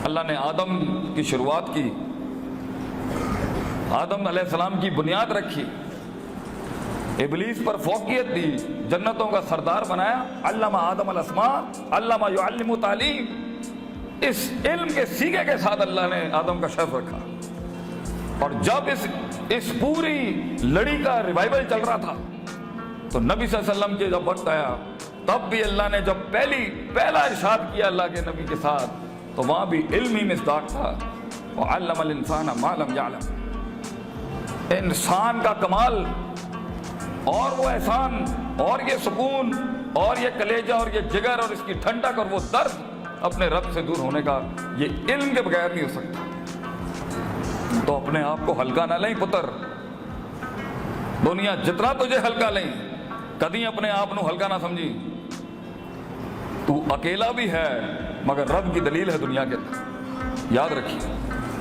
اللہ نے آدم کی شروعات کی، آدم علیہ السلام کی بنیاد رکھی، ابلیس پر فوقیت دی، جنتوں کا سردار بنایا، علم آدم الاسماء، علم یعلم تعلیم، اس علم کے سیگے کے ساتھ اللہ نے آدم کا شرف رکھا۔ اور جب اس پوری لڑی کا ریوائول چل رہا تھا تو نبی صلی اللہ علیہ وسلم کے جب وقت آیا تب بھی اللہ نے جب پہلا ارشاد کیا اللہ کے نبی کے ساتھ تو وہاں بھی علم ہی مصداق تھا، وَعَلَّمَ الْإِنسَانَ مَا لَمْ يَعْلَمْ۔ انسان کا کمال اور وہ احسان اور یہ سکون اور یہ کلیجہ اور یہ جگر اور اس کی ٹھنڈک اور وہ درد اپنے رب سے دور ہونے کا یہ علم کے بغیر نہیں ہو سکتا۔ تو اپنے آپ کو ہلکا نہ لیں پتر، دنیا جتنا تجھے ہلکا لیں کدی اپنے آپ نو ہلکا نہ سمجھی، تو اکیلا بھی ہے مگر رب کی دلیل ہے دنیا کے اندر۔ یاد رکھیے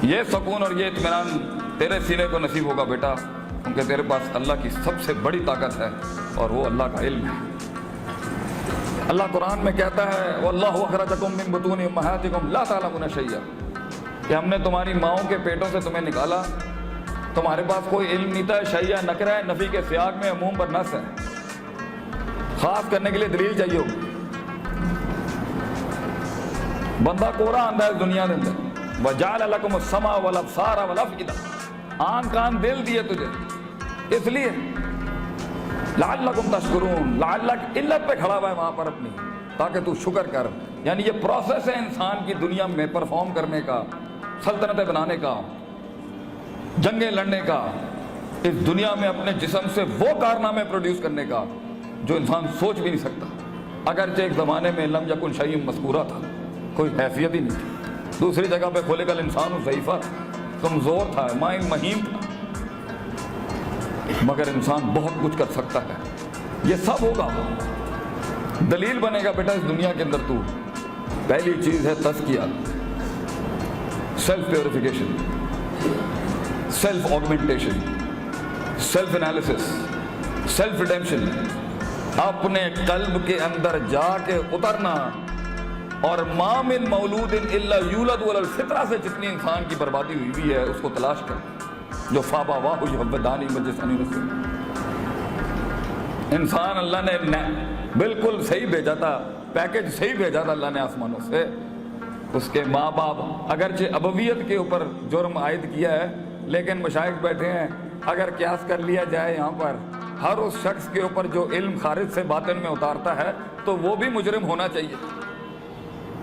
یہ سکون اور یہ اطمینان تیرے سینے کو نصیب ہوگا بیٹا، کیونکہ تیرے پاس اللہ کی سب سے بڑی طاقت ہے اور وہ اللہ کا علم ہے۔ اللہ قرآن میں کہتا ہے وَاللَّهُ أَخْرَجَكُم مِّن بُطُونِ أُمَّهَاتِكُمْ لَا تَعْلَمُونَ شَيْئًا، کہ ہم نے تمہاری ماؤں کے پیٹوں سے تمہیں نکالا، تمہارے پاس کوئی علم نہیں تھا، شیء نکرہ ہے، نفی کے سیاق میں عموم پر نص ہے، خاص کرنے کے لیے دلیل چاہیے ہوگی۔ بندہ کوڑا آندہ ہے دنیا کے اندر، وَجَعَلَ لَكُمُ السَّمْعَ وَالْأَبْصَارَ وَالْأَفْئِدَةَ، آنکھ کان دل دیے تجھے اس لیے لعلکم تشکرون، لعلک علت پہ کھڑا ہوا ہے وہاں پر اپنی، تاکہ تو شکر کر۔ یعنی یہ پروسیس ہے انسان کی دنیا میں پرفارم کرنے کا، سلطنتیں بنانے کا، جنگیں لڑنے کا، اس دنیا میں اپنے جسم سے وہ کارنامے پروڈیوس کرنے کا جو انسان سوچ بھی نہیں سکتا۔ اگرچہ ایک زمانے میں لم یکن شیء مذکورہ تھا، کوئی حیثیت ہی نہیں تھی، دوسری جگہ پہ خلق الانسان ضعیفا، کمزور تھا، مائن مہین تھا، مگر انسان بہت کچھ کر سکتا ہے۔ یہ سب ہوگا، دلیل بنے گا بیٹا اس دنیا کے اندر۔ تو پہلی چیز ہے تزکیہ، self purification, self augmentation, self analysis, self redemption, اپنے قلب کے اندر جا کے اترنا، اور ما من مولود الا یولد علی الفطرہ سے جتنی انسان کی بربادی ہوئی بھی ہے اس کو تلاش کر، جو فابا واہ یحبدانی مجلسانی رسول، انسان اللہ نے بالکل صحیح بھیجا تھا، پیکج صحیح بھیجا تھا اللہ نے آسمانوں سے۔ اس کے ماں باپ اگرچہ ابویت کے اوپر جرم عائد کیا ہے، لیکن مشائخ بیٹھے ہیں، اگر قیاس کر لیا جائے یہاں پر ہر اس شخص کے اوپر جو علم خارج سے باطن میں اتارتا ہے تو وہ بھی مجرم ہونا چاہیے،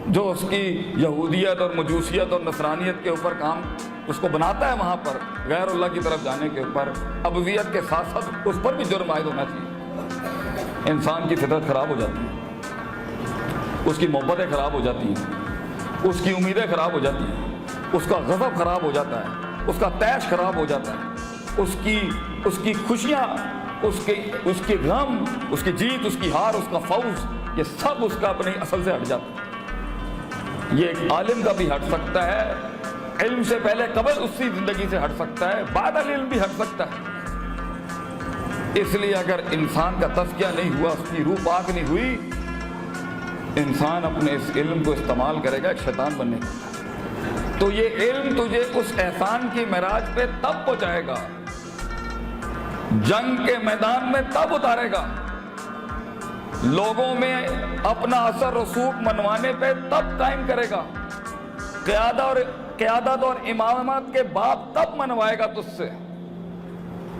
جو اس کی یہودیت اور مجوسیت اور نصرانیت کے اوپر کام اس کو بناتا ہے، وہاں پر غیر اللہ کی طرف جانے کے اوپر ابویت کے ساتھ ساتھ اس پر بھی جرم عائد ہونا چاہیے۔ انسان کی فطرت خراب ہو جاتی ہے، اس کی محبتیں خراب ہو جاتی ہیں، اس کی امیدیں خراب ہو جاتی ہیں، اس کا غضب خراب ہو جاتا ہے، اس کا طیش خراب ہو جاتا ہے، اس کی خوشیاں، اس کی غم، اس کی جیت، اس کی ہار، اس کا فوز، یہ سب اس کا اپنی اصل سے ہٹ جاتا ہے۔ یہ ایک عالم کا بھی ہٹ سکتا ہے، علم سے پہلے قبل اس کی زندگی سے ہٹ سکتا ہے، بعد العلم بھی ہٹ سکتا ہے۔ اس لیے اگر انسان کا تزکیہ نہیں ہوا، اس کی روح پاک نہیں ہوئی، انسان اپنے اس علم کو استعمال کرے گا ایک شیطان بننے کا۔ تو یہ علم تجھے اس احسان کی معراج پہ تب پہنچائے گا، جنگ کے میدان میں تب اتارے گا، لوگوں میں اپنا اثر رسوخ منوانے پہ تب قائم کرے گا، قیادت اور امامت کے باب تب منوائے گا تجھ سے،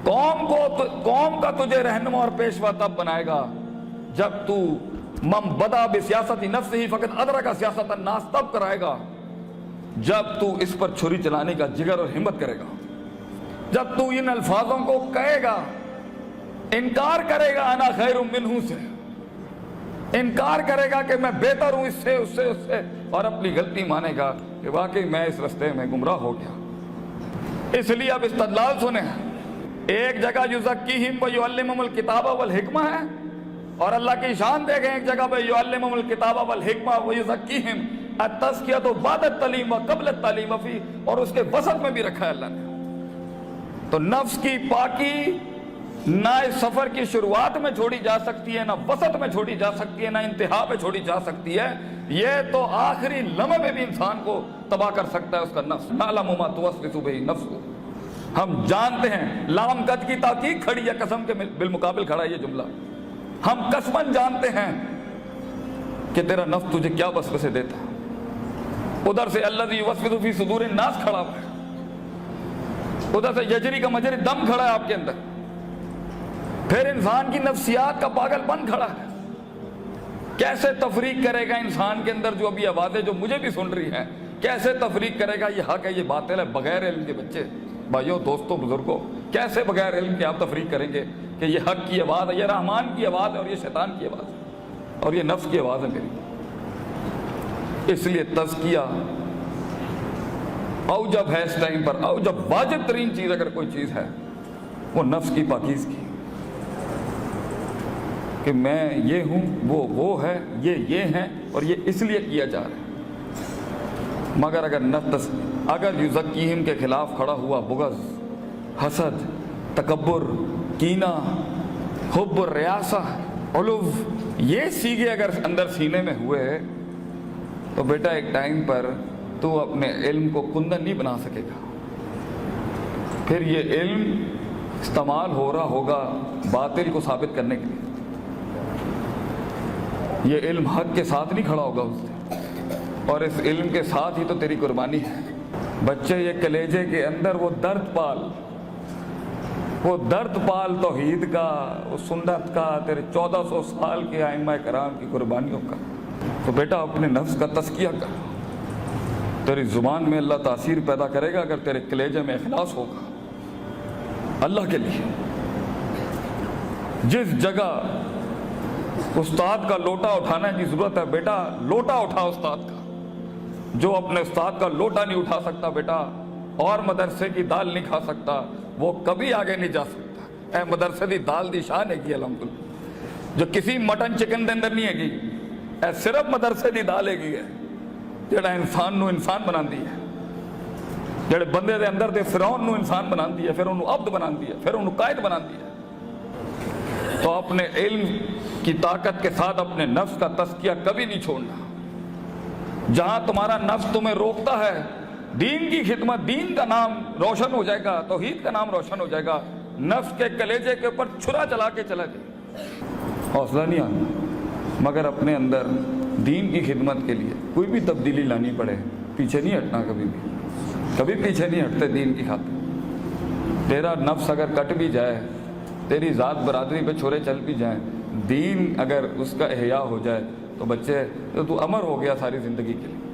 قوم کا تجھے رہنما اور پیشوا تب بنائے گا جب تو من بدا بسیاست نفس ہی فقط ادرک سیاست الناس تب کرائے گا جب تو اس پر چھری چلانے کا جگر اور ہمت کرے گا، جب تو ان الفاظوں کو کہے گا، انکار کرے گا انا خیر منہ سے، انکار کرے گا کہ میں بہتر ہوں اس سے اور اپنی غلطی مانے گا کہ واقعی میں اس رستے میں گمراہ ہو گیا۔ اس لیے اب استدلال سنیں، ایک جگہ یزکیہم ویعلمہم الکتاب والحکمہ ہے، اور اللہ کی شان دیکھیں ایک جگہ پہ یعلمہم الکتاب والحکمہ ویزکیہم، التزکیۃ بعد التعلیم وقبل التعلیم فی، اور اس کے وسط میں بھی رکھا ہے اللہ نے۔ تو نفس کی پاکی نہ اس سفر کی شروعات میں چھوڑی جا سکتی ہے، نہ وسط میں چھوڑی جا سکتی ہے، نہ انتہا پہ چھوڑی جا سکتی ہے. یہ تو آخری لمحے میں بھی انسان کو تباہ کر سکتا ہے اس کا نفس. نعلم ما توسوس به نفسه. ہم جانتے ہیں، لام قد کی تحقیق کھڑی ہے، قسم کے بالمقابل کھڑا ہے یہ جملہ. ہم قسماً جانتے ہیں کہ تیرا نفس تجھے کیا وسوسے دیتا ہے. ادھر سے الذی یوسوس فی صدور الناس کھڑا ہوا ہے، ادھر سے یجری کا مجری دم کھڑا ہے آپ کے اندر. پھر انسان کی نفسیات کا پاگل پن کھڑا ہے. کیسے تفریق کرے گا انسان کے اندر جو ابھی آوازیں جو مجھے بھی سن رہی ہیں، کیسے تفریق کرے گا یہ حق ہے یہ باطل ہے بغیر علم کے؟ بچے، بھائیوں، دوستوں، بزرگوں، کیسے بغیر علم کے آپ تفریق کریں گے کہ یہ حق کی آواز ہے، یہ رحمان کی آواز ہے اور یہ شیطان کی آواز ہے اور یہ نفس کی آواز ہے میری. اس لیے تزکیہ اوجب ہے اس ٹائم پر، اوجب واجب ترین چیز اگر کوئی چیز ہے وہ نفس کی پاکیزگی، کہ میں یہ ہوں، وہ ہے، یہ ہیں اور یہ اس لیے کیا جا رہا ہے. مگر اگر نفس اگر یزکیہم کے خلاف کھڑا ہوا بغض، حسد، تکبر، کینہ، حب الریاسہ، علو، یہ سیگے اگر اندر سینے میں ہوئے تو بیٹا ایک ٹائم پر تو اپنے علم کو کندن نہیں بنا سکے گا. پھر یہ علم استعمال ہو رہا ہوگا باطل کو ثابت کرنے کے لیے. یہ علم حق کے ساتھ نہیں کھڑا ہوگا اس سے، اور اس علم کے ساتھ ہی تو تیری قربانی ہے. بچے، یہ کلیجے کے اندر وہ درد پال توحید کا، وہ سنت کا، تیرے 1400 سال کے ائمہ کرام کی قربانیوں کا. تو بیٹا اپنے نفس کا تزکیہ کر. تیری زبان میں اللہ تاثیر پیدا کرے گا اگر تیرے کلیجے میں اخلاص ہوگا اللہ کے لیے. جس جگہ استاد کا لوٹا اٹھانے کی ضرورت ہے بیٹا، لوٹا اٹھا استاد کا. جو اپنے استاد کا لوٹا نہیں اٹھا سکتا بیٹا، اور مدرسے کی دال نہیں کھا سکتا، وہ کبھی آگے نہیں جا سکتا. اے مدرسے دی دال دی شان ہے کی الحمدللہ، جو کسی مٹن چکن دے اندر نہیں ہے گی. اے صرف مدرسے دی دال ہے گی ہے جڑا انسان نو انسان بناندی ہے، جڑے بندے دے اندر دے فرعون نو انسان بناندی ہے، پھر انہوں عبد بناندی ہے، پھر انہوں قائد بناندی ہے. تو اپنے علم کی طاقت کے ساتھ اپنے نفس کا تزکیہ کبھی نہیں چھوڑنا. جہاں تمہارا نفس تمہیں روکتا ہے دین کی خدمت، دین کا نام روشن ہو جائے گا، توحید کا نام روشن ہو جائے گا. نفس کے کلیجے کے اوپر چھرا چلا کے چلا جائے، حوصلہ نہیں آنا. مگر اپنے اندر دین کی خدمت کے لیے کوئی بھی تبدیلی لانی پڑے، پیچھے نہیں ہٹنا. کبھی پیچھے نہیں ہٹتے دین کی خاطر. تیرا نفس اگر کٹ بھی جائے، تیری ذات برادری پہ چھرے چل بھی جائیں، دین اگر اس کا احیاء ہو جائے تو بچے تو امر ہو گیا ساری زندگی کے لیے.